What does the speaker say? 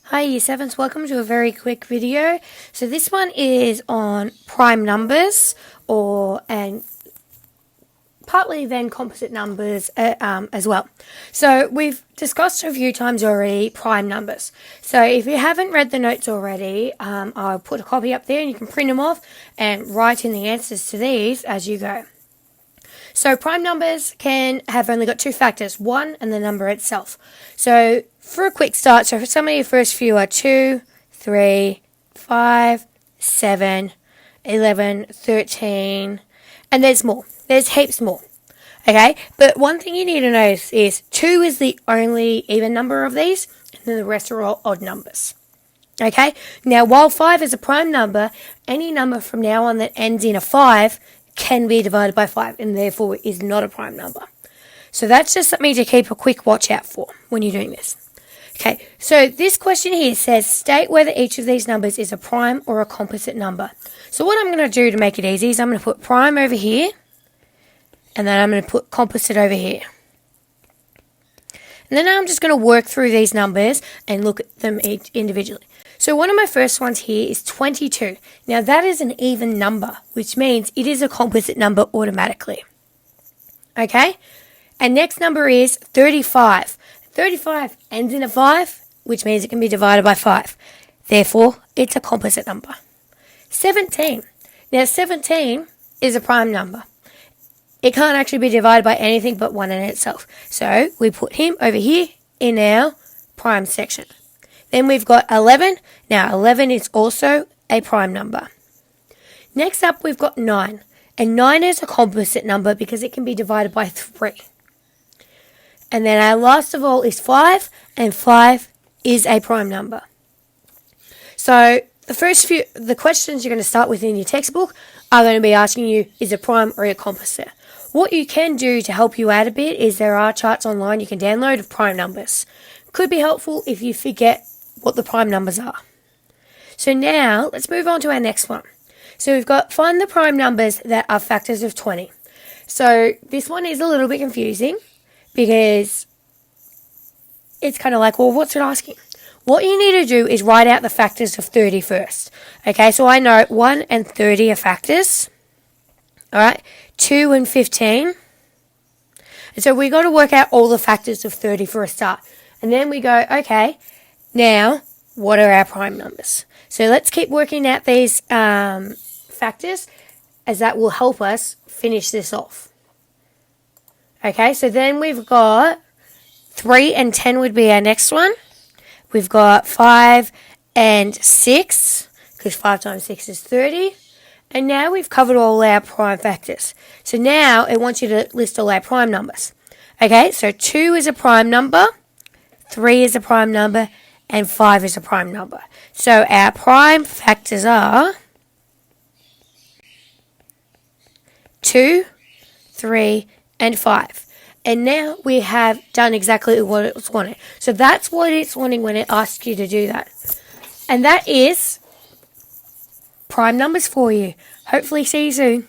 Hi Year 7s, welcome to a very quick video. So this one is on prime numbers and partly then composite numbers as well. So we've discussed a few times already prime numbers. So if you haven't read the notes already, I'll put a copy up there and you can print them off and write in the answers to these as you go. So prime numbers can have only got two factors, 1 and the number itself. So for a quick start, so for some of your first few are 2, 3, 5, 7, 11, 13, and there's more. There's heaps more. Okay, but one thing you need to notice is 2 is the only even number of these, and then the rest are all odd numbers. Okay, now while 5 is a prime number, any number from now on that ends in a 5 can be divided by 5 and therefore is not a prime number. So that's just something to keep a quick watch out for when you're doing this. Okay, so this question here says, state whether each of these numbers is a prime or a composite number. So what I'm going to do to make it easy is I'm going to put prime over here, and then I'm going to put composite over here. And then I'm just going to work through these numbers and look at them each individually. So one of my first ones here is 22. Now that is an even number, which means it is a composite number automatically. Okay? And next number is 35. 35 ends in a 5, which means it can be divided by 5. Therefore, it's a composite number. 17. Now 17 is a prime number. It can't actually be divided by anything but 1 in itself. So we put him over here in our prime section. Then we've got 11. Now 11 is also a prime number. Next up we've got 9. And 9 is a composite number because it can be divided by 3. And then our last of all is 5. And 5 is a prime number. So the questions you're going to start with in your textbook are going to be asking you, is a prime or a composite? What you can do to help you out a bit is there are charts online you can download of prime numbers. Could be helpful if you forget what the prime numbers are. So now let's move on to our next one. So we've got find the prime numbers that are factors of 20. So this one is a little bit confusing because it's kind of like, well, what's it asking? What you need to do is write out the factors of 30 first. Okay, so I know 1 and 30 are factors. Alright, 2 and 15. And so we got to work out all the factors of 30 for a start. And then we go, okay, now what are our prime numbers? So let's keep working out these factors as that will help us finish this off. Okay, so then we've got 3 and 10 would be our next one. We've got 5 and 6, because 5 times 6 is 30. And now we've covered all our prime factors. So now it wants you to list all our prime numbers. Okay, so 2 is a prime number, 3 is a prime number, and 5 is a prime number. So our prime factors are 2, 3, and 5. And now we have done exactly what it was wanting. So that's what it's wanting when it asks you to do that. And that is prime numbers for you. Hopefully see you soon.